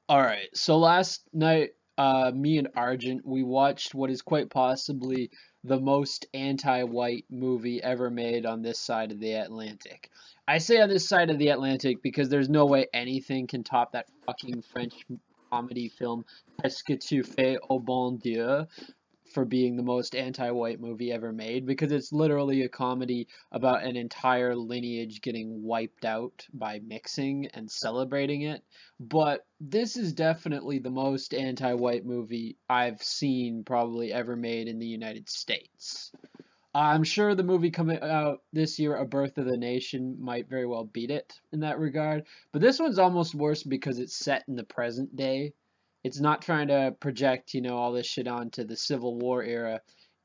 All right. So last night, me and Argent, we watched what is quite possibly the most anti-white movie ever made on this side of the Atlantic. I say on this side of the Atlantic because there's no way anything can top that fucking French comedy film Qu'est-ce que tu fais au bon Dieu for being the most anti-white movie ever made, because it's literally a comedy about an entire lineage getting wiped out by mixing and celebrating it. But this is definitely the most anti-white movie I've seen probably ever made in the United States. I'm sure the movie coming out this year, A Birth of the Nation, might very well beat it in that regard. But this one's almost worse because it's set in the present day. It's not trying to project, all this shit onto the Civil War era.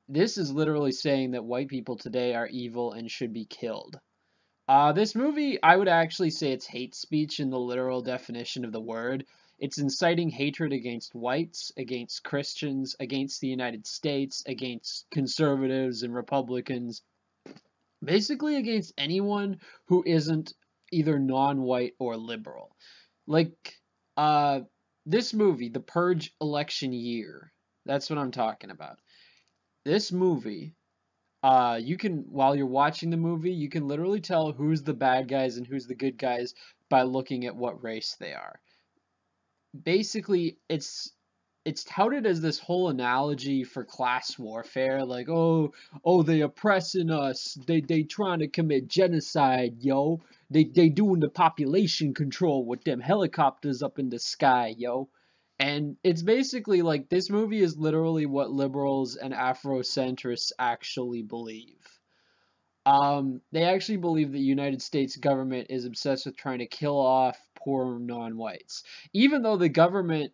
This is literally saying that white people today are evil and should be killed. This movie, I would actually say it's hate speech in the literal definition of the word. It's inciting hatred against whites, against Christians, against the United States, against conservatives and Republicans, basically against anyone who isn't either non-white or liberal. Like, uh, this movie, The Purge Election Year, that's what I'm talking about. This movie, you can, while you're watching the movie, you can literally tell who's the bad guys and who's the good guys by looking at what race they are. Basically, it's touted as this whole analogy for class warfare, like, oh, they oppressing us, they trying to commit genocide, yo, they doing the population control with them helicopters up in the sky, yo. And it's basically like this movie is literally what liberals and Afrocentrists actually believe. They actually believe the United States government is obsessed with trying to kill off poor non-whites, even though the government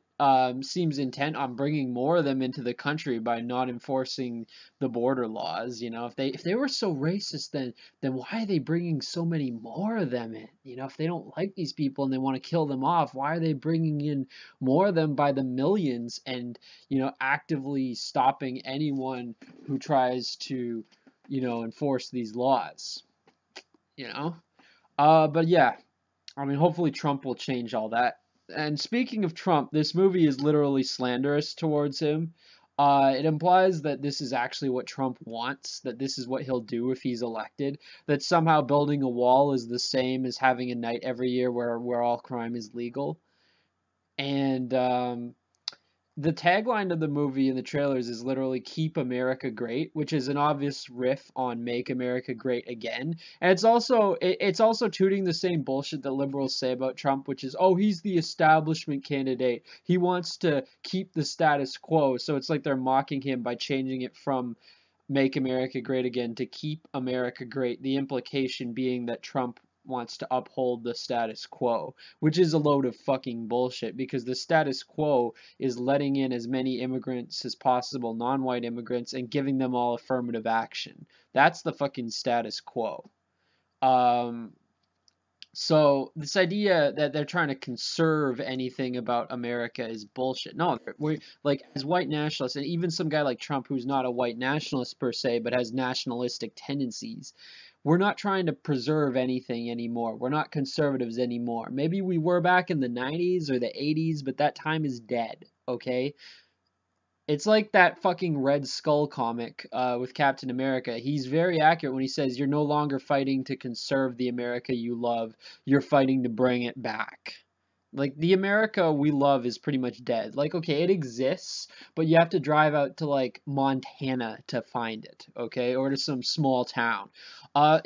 seems intent on bringing more of them into the country by not enforcing the border laws. If they were so racist, then why are they bringing so many more of them in? If they don't like these people and they want to kill them off, why are they bringing in more of them by the millions and actively stopping anyone who tries to enforce these laws, you know? But yeah, I mean, hopefully Trump will change all that. And speaking of Trump, this movie is literally slanderous towards him. It implies that this is actually what Trump wants, that this is what he'll do if he's elected, that somehow building a wall is the same as having a night every year where all crime is legal. And the tagline of the movie in the trailers is literally "Keep America Great," which is an obvious riff on "Make America Great Again." And it's also tooting the same bullshit that liberals say about Trump, which is, oh, he's the establishment candidate. He wants to keep the status quo. So it's like they're mocking him by changing it from "Make America Great Again" to "Keep America Great." The implication being that Trump wants to uphold the status quo, which is a load of fucking bullshit, because the status quo is letting in as many immigrants as possible, non-white immigrants, and giving them all affirmative action. That's the fucking status quo. Um, so this idea that they're trying to conserve anything about America is bullshit. No, we like, as white nationalists, and even some guy like Trump, who's not a white nationalist per se, but has nationalistic tendencies, we're not trying to preserve anything anymore. We're not conservatives anymore. Maybe we were back in the 90s or the 80s, but that time is dead, okay? It's like that fucking Red Skull comic with Captain America. He's very accurate when he says you're no longer fighting to conserve the America you love, you're fighting to bring it back. Like, the America we love is pretty much dead. Like, okay, it exists, but you have to drive out to, like, Montana to find it, okay? Or to some small town.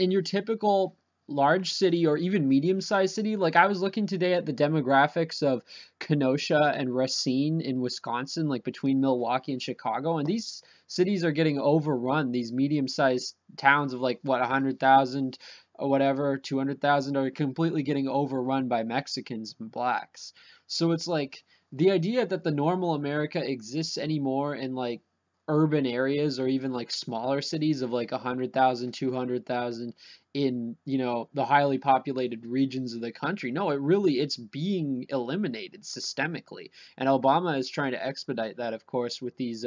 In your typical large city or even medium-sized city, like, I was looking today at the demographics of Kenosha and Racine in Wisconsin, like between Milwaukee and Chicago, and these cities are getting overrun. These medium-sized towns of, like, what, 100,000 or whatever, 200,000, are completely getting overrun by Mexicans and blacks. So it's like the idea that the normal America exists anymore in, like, urban areas or even like smaller cities of like 100,000, 200,000 in, the highly populated regions of the country. No, it's being eliminated systemically. And Obama is trying to expedite that, of course, with these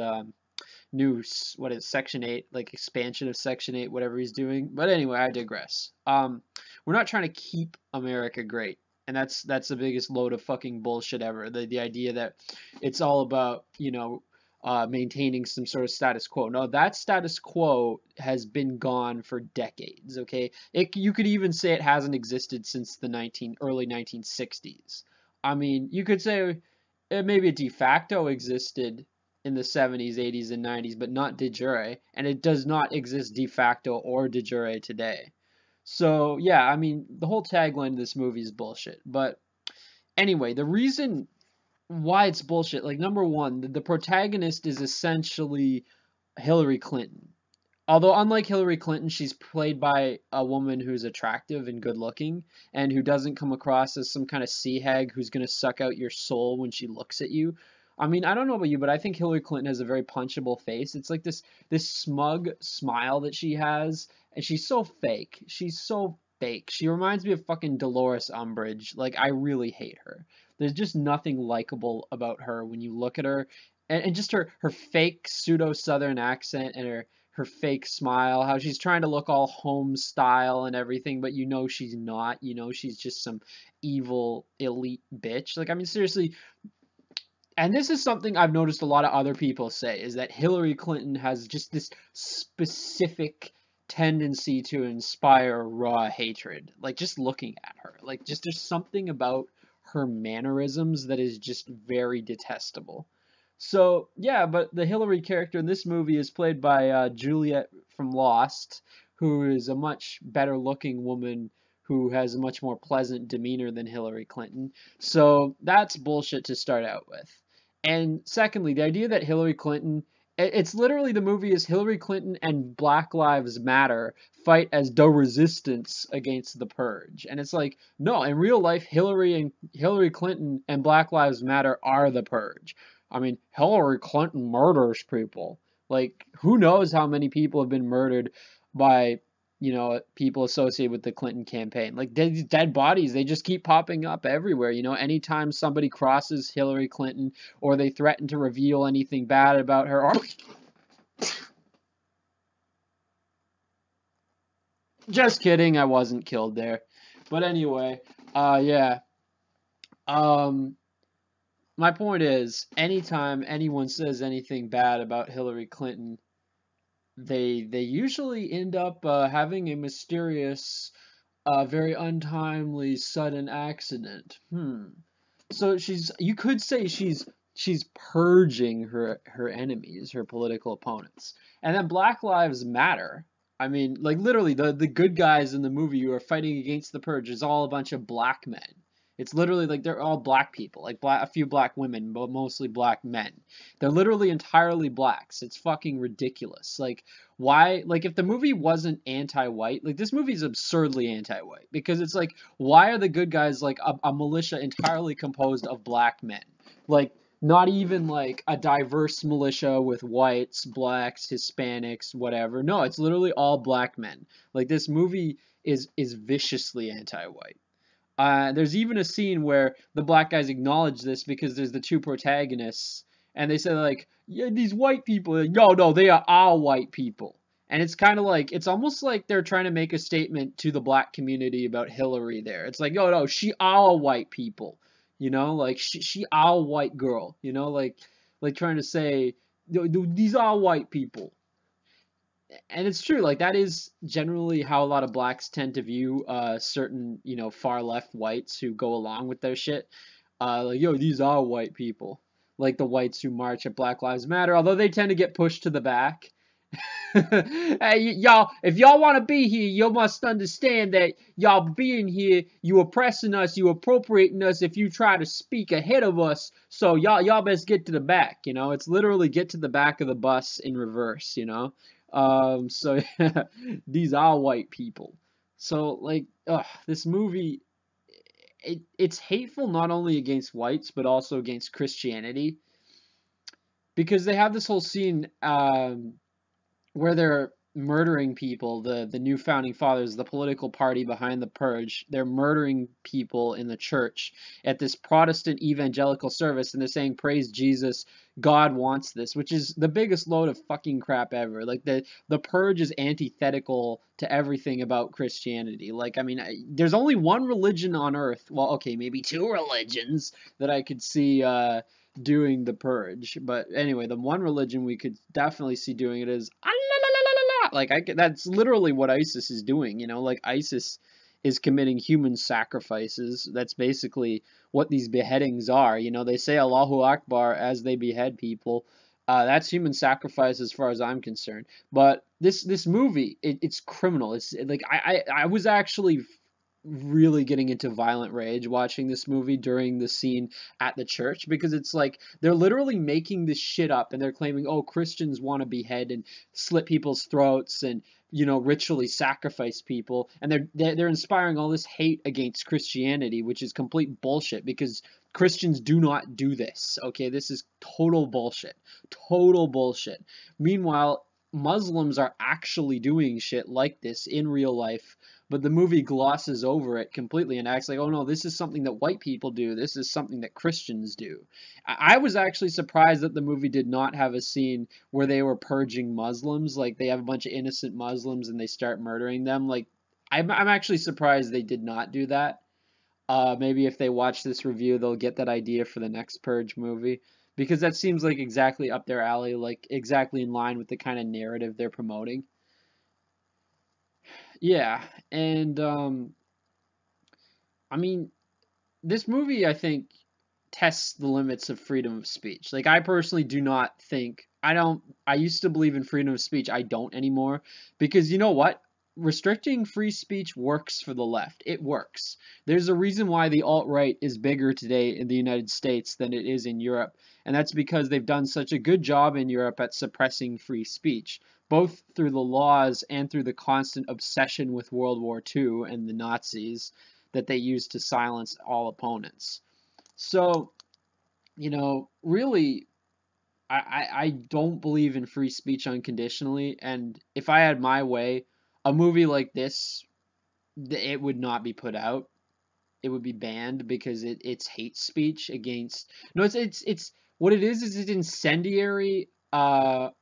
new, what is Section 8, like expansion of Section 8, whatever he's doing. But anyway, I digress. We're not trying to keep America great. And that's the biggest load of fucking bullshit ever. The idea that it's all about, maintaining some sort of status quo. No, that status quo has been gone for decades, okay? You could even say it hasn't existed since the early 1960s. I mean, you could say maybe it de facto existed in the 70s, 80s, and 90s, but not de jure, and it does not exist de facto or de jure today. So, yeah, I mean, the whole tagline of this movie is bullshit. But anyway, the reason why it's bullshit, like, number one, the protagonist is essentially Hillary Clinton. Although, unlike Hillary Clinton, she's played by a woman who's attractive and good looking and who doesn't come across as some kind of sea hag who's going to suck out your soul when she looks at you. I mean, I don't know about you, but I think Hillary Clinton has a very punchable face. It's like this smug smile that she has, and she's so fake. She's so fake. She reminds me of fucking Dolores Umbridge. Like, I really hate her. There's just nothing likable about her when you look at her. And just her fake pseudo Southern accent and her fake smile, how she's trying to look all home style and everything, but you know she's not. You know she's just some evil elite bitch. Like, I mean, seriously, and this is something I've noticed a lot of other people say, is that Hillary Clinton has just this specific tendency to inspire raw hatred. Like, just looking at her. Like, just there's something about her mannerisms that is just very detestable. So, yeah, but the Hillary character in this movie is played by Juliet from Lost, who is a much better looking woman who has a much more pleasant demeanor than Hillary Clinton. So, that's bullshit to start out with. And secondly, the idea that Hillary Clinton, it's literally the movie is Hillary Clinton and Black Lives Matter fight as the resistance against the purge. And it's like, no, in real life, Hillary Clinton and Black Lives Matter are the purge. I mean, Hillary Clinton murders people. Like, who knows how many people have been murdered by, people associated with the Clinton campaign. Like, these dead bodies, they just keep popping up everywhere. Anytime somebody crosses Hillary Clinton or they threaten to reveal anything bad about her, or just kidding, I wasn't killed there. But anyway, yeah. Um, my point is, anytime anyone says anything bad about Hillary Clinton, they usually end up having a mysterious, very untimely, sudden accident. So you could say she's purging her enemies, her political opponents. And then Black Lives Matter. I mean, like, literally, the good guys in the movie who are fighting against the purge is all a bunch of black men. It's literally like they're all black people, like a few black women, but mostly black men. They're literally entirely blacks. It's fucking ridiculous. Like, why? Like, if the movie wasn't anti-white, like, this movie is absurdly anti-white because it's like, why are the good guys like a militia entirely composed of black men? Like, not even like a diverse militia with whites, blacks, Hispanics, whatever. No, it's literally all black men. Like, this movie is viciously anti-white. There's even a scene where the black guys acknowledge this because there's the two protagonists, and they say like, "Yeah, these white people." No, they are our white people, and it's kind of like it's almost like they're trying to make a statement to the black community about Hillary. There, it's like, no, she our white people, like she our white girl, like trying to say, These are white people." And it's true, like that is generally how a lot of blacks tend to view certain, far left whites who go along with their shit. Like, yo, these are white people. Like the whites who march at Black Lives Matter, although they tend to get pushed to the back. Hey, y'all, if y'all want to be here, you must understand that y'all being here, you oppressing us, you appropriating us if you try to speak ahead of us. So y'all best get to the back, It's literally get to the back of the bus in reverse. So yeah, these are white people. So like, this movie, it's hateful not only against whites but also against Christianity, because they have this whole scene where they're murdering people, the new founding fathers, the political party behind the purge, they're murdering people in the church at this Protestant evangelical service, and they're saying praise Jesus, God wants this, which is the biggest load of fucking crap ever. Like the purge is antithetical to everything about Christianity. Like, I mean, there's only one religion on earth, well, okay, maybe two religions that I could see doing the purge. But anyway, the one religion we could definitely see doing it is like that's literally what ISIS is doing, you know, like ISIS is committing human sacrifices. That's basically what these beheadings are. You know, they say Allahu Akbar as they behead people. That's human sacrifice as far as I'm concerned. But this movie, it's criminal. It's like I was actually really getting into violent rage watching this movie during the scene at the church, because it's like they're literally making this shit up, and they're claiming, oh, Christians want to behead and slit people's throats and, you know, ritually sacrifice people, and they're inspiring all this hate against Christianity, which is complete bullshit, because Christians do not do this. Okay, this is total bullshit. Total bullshit. Meanwhile, Muslims are actually doing shit like this in real life, but the movie glosses over it completely and acts like, oh no, this is something that white people do. This is something that Christians do. I was actually surprised that the movie did not have a scene where they were purging Muslims. Like, they have a bunch of innocent Muslims and they start murdering them. Like, I'm actually surprised they did not do that. Maybe if they watch this review, they'll get that idea for the next Purge movie. Because that seems like exactly up their alley, like exactly in line with the kind of narrative they're promoting. Yeah, and I mean, this movie, I think, tests the limits of freedom of speech. Like, I personally do not think, I used to believe in freedom of speech. I don't anymore, because you know what? Restricting free speech works for the left. It works. There's a reason why the alt-right is bigger today in the United States than it is in Europe, and that's because they've done such a good job in Europe at suppressing free speech, both through the laws and through the constant obsession with World War II and the Nazis that they used to silence all opponents. So, you know, really, I don't believe in free speech unconditionally, and if I had my way, a movie like this, it would not be put out. It would be banned because it's hate speech against. No, it's what it is it's an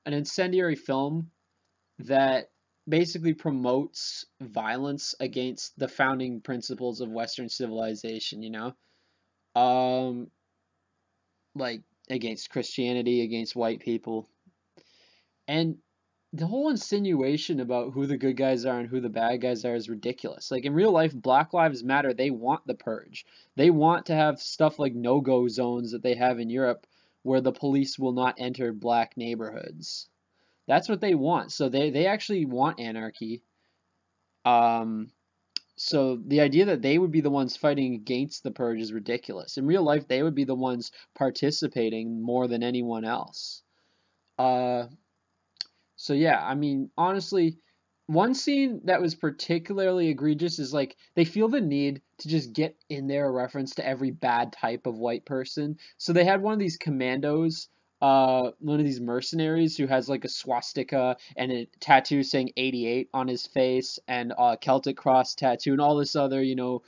incendiary film that basically promotes violence against the founding principles of Western civilization. You know, um, like against Christianity, against white people. And the whole insinuation about who the good guys are and who the bad guys are is ridiculous. Like, in real life, Black Lives Matter, they want the purge. They want to have stuff like no-go zones that they have in Europe where the police will not enter black neighborhoods. That's what they want. So they actually want anarchy. Um, so the idea that they would be the ones fighting against the purge is ridiculous. In real life, they would be the ones participating more than anyone else. Uh, So yeah, I mean, honestly, one scene that was particularly egregious is like they feel the need to just get in there a reference to every bad type of white person. So they had one of these commandos, one of these mercenaries who has like a swastika and a tattoo saying 88 on his face and a Celtic cross tattoo and all this other, you know,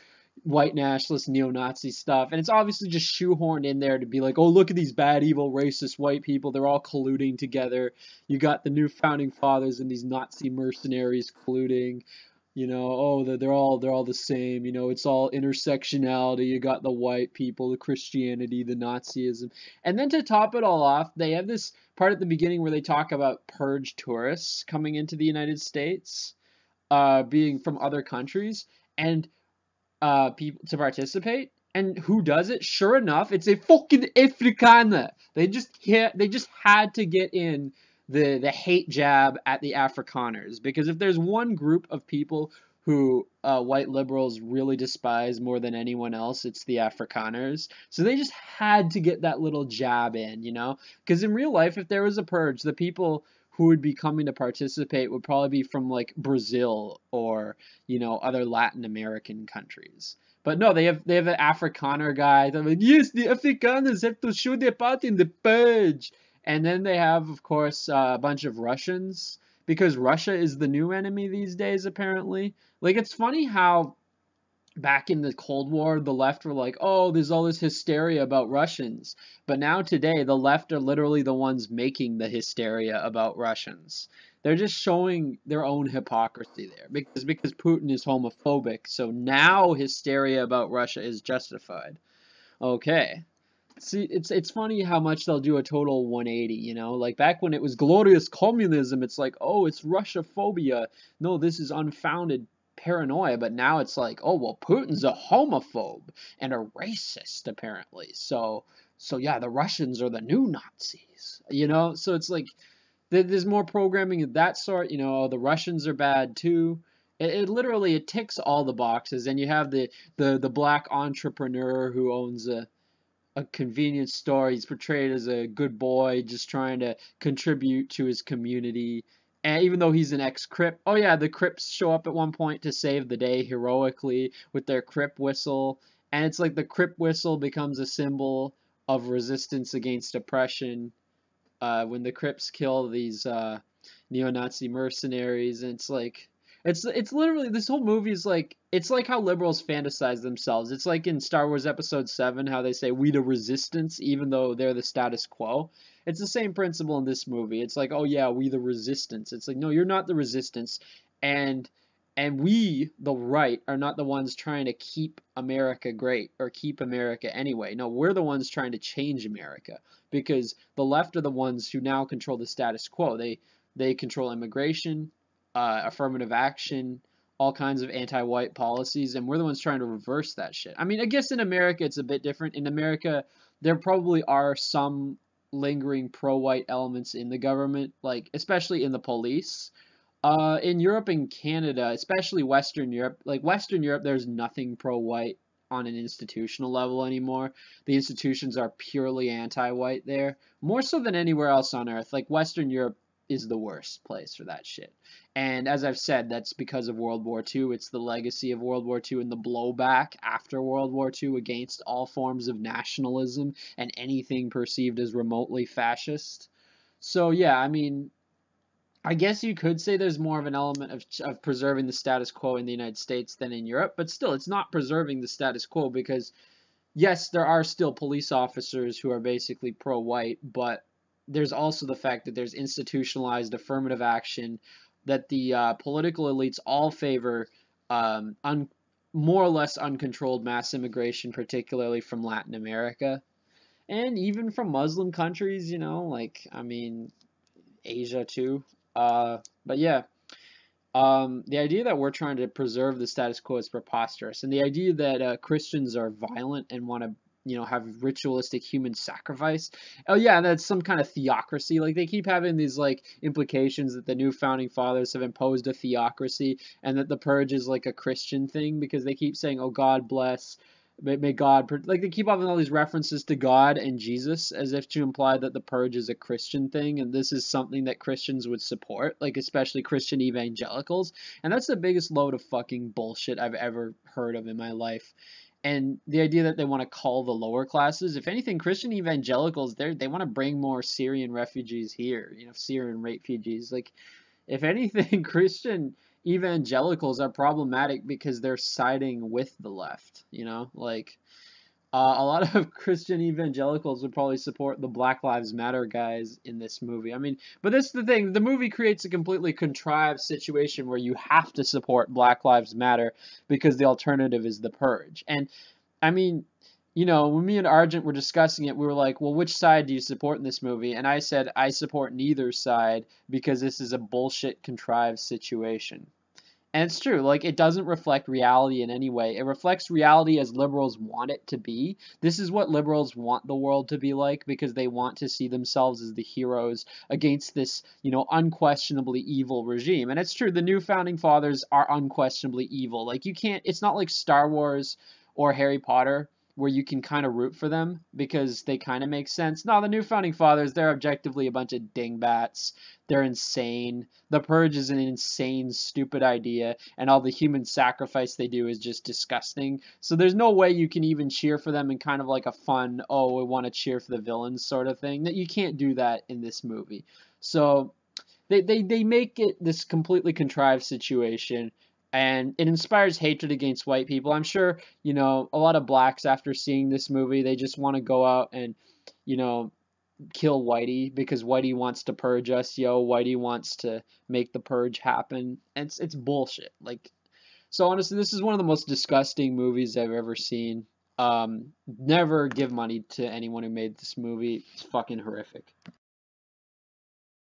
white nationalist neo-Nazi stuff, and it's obviously just shoehorned in there to be like, oh, look at these bad, evil, racist white people, they're all colluding together. You got the new founding fathers and these Nazi mercenaries colluding, you know, oh, they're all the same, you know, it's all intersectionality. You got the white people, the Christianity, the Nazism, and then to top it all off, they have this part at the beginning where they talk about purge tourists coming into the United States, being from other countries, and people to participate. And who does it? Sure enough, it's a fucking Afrikaner. They just had to get in the hate jab at the Afrikaners, because if there's one group of people who white liberals really despise more than anyone else, it's the Afrikaners. So they just had to get that little jab in, you know? Because in real life, if there was a purge, the people who would be coming to participate would probably be from like Brazil or, you know, other Latin American countries. But no, they have an Afrikaner guy. They're like, yes, the Afrikaners have to show their part in the purge. And then they have, of course, a bunch of Russians, because Russia is the new enemy these days, apparently. Like, it's funny how back in the Cold War, the left were like, oh, there's all this hysteria about Russians. But now today, the left are literally the ones making the hysteria about Russians. They're just showing their own hypocrisy there because Putin is homophobic. So now hysteria about Russia is justified. Okay. See, it's funny how much they'll do a total 180, you know? Like back when it was glorious communism, it's like, oh, it's Russia-phobia. No, this is unfounded paranoia. But now it's like, oh, well, Putin's a homophobe and a racist, apparently. So yeah, the Russians are the new Nazis, you know? So it's like there's more programming of that sort, you know, oh, the Russians are bad too. It literally it ticks all the boxes, and you have the black entrepreneur who owns a convenience store. He's portrayed as a good boy, just trying to contribute to his community. And even though he's an ex-Crip, oh yeah, the Crips show up at one point to save the day heroically with their Crip whistle. And it's like the Crip whistle becomes a symbol of resistance against oppression when the Crips kill these neo-Nazi mercenaries. And it's like, it's literally, this whole movie is like, it's like how liberals fantasize themselves. It's like in Star Wars Episode 7 how they say we the resistance even though they're the status quo. It's the same principle in this movie. It's like, oh yeah, we the resistance. It's like, no, you're not the resistance. And we, the right, are not the ones trying to keep America great or keep America anyway. No, we're the ones trying to change America because the left are the ones who now control the status quo. They control immigration, affirmative action, all kinds of anti-white policies, and we're the ones trying to reverse that shit. I mean, I guess in America it's a bit different. In America, there probably are some lingering pro-white elements in the government, like especially in the police. In Europe and Canada, especially Western Europe, like Western Europe, there's nothing pro-white on an institutional level anymore. The institutions are purely anti-white there, more so than anywhere else on earth. Like Western Europe is the worst place for that shit. And as I've said, that's because of World War II. It's the legacy of World War II and the blowback after World War II against all forms of nationalism and anything perceived as remotely fascist. So yeah, I mean, I guess you could say there's more of an element of preserving the status quo in the United States than in Europe, but still, it's not preserving the status quo because, yes, there are still police officers who are basically pro-white, but there's also the fact that there's institutionalized affirmative action, that the political elites all favor more or less uncontrolled mass immigration, particularly from Latin America, and even from Muslim countries, you know, like, I mean, Asia too. But yeah, the idea that we're trying to preserve the status quo is preposterous, and the idea that Christians are violent and want to, you know, have ritualistic human sacrifice. Oh yeah, that's some kind of theocracy. Like they keep having these like implications that the new founding fathers have imposed a theocracy, and that the purge is like a Christian thing because they keep saying, "Oh God bless." May God, like they keep having all these references to God and Jesus as if to imply that the purge is a Christian thing, and this is something that Christians would support, like especially Christian evangelicals, and that's the biggest load of fucking bullshit I've ever heard of in my life. And the idea that they want to call the lower classes, if anything, Christian evangelicals, they want to bring more Syrian refugees here, you know, Syrian refugees, like if anything, Christian evangelicals are problematic because they're siding with the left, you know? Like, a lot of Christian evangelicals would probably support the Black Lives Matter guys in this movie. I mean, but that's the thing. The movie creates a completely contrived situation where you have to support Black Lives Matter because the alternative is the purge. And, I mean, you know, when me and Argent were discussing it, we were like, well, which side do you support in this movie? And I said, I support neither side because this is a bullshit contrived situation. And it's true, like, it doesn't reflect reality in any way. It reflects reality as liberals want it to be. This is what liberals want the world to be like because they want to see themselves as the heroes against this, you know, unquestionably evil regime. And it's true, the new founding fathers are unquestionably evil. Like, you can't, it's not like Star Wars or Harry Potter where you can kind of root for them because they kind of make sense. No, the new founding fathers, they're objectively a bunch of dingbats. They're insane. The purge is an insane, stupid idea, and all the human sacrifice they do is just disgusting. So there's no way you can even cheer for them in kind of like a fun, oh, we want to cheer for the villains sort of thing. That you can't do that in this movie. So they make it this completely contrived situation, and it inspires hatred against white people. I'm sure, a lot of blacks after seeing this movie, they just want to go out and, you know, kill Whitey because Whitey wants to purge us, Whitey wants to make the purge happen. It's bullshit. Like, so honestly, this is one of the most disgusting movies I've ever seen. Never give money to anyone who made this movie. It's fucking horrific.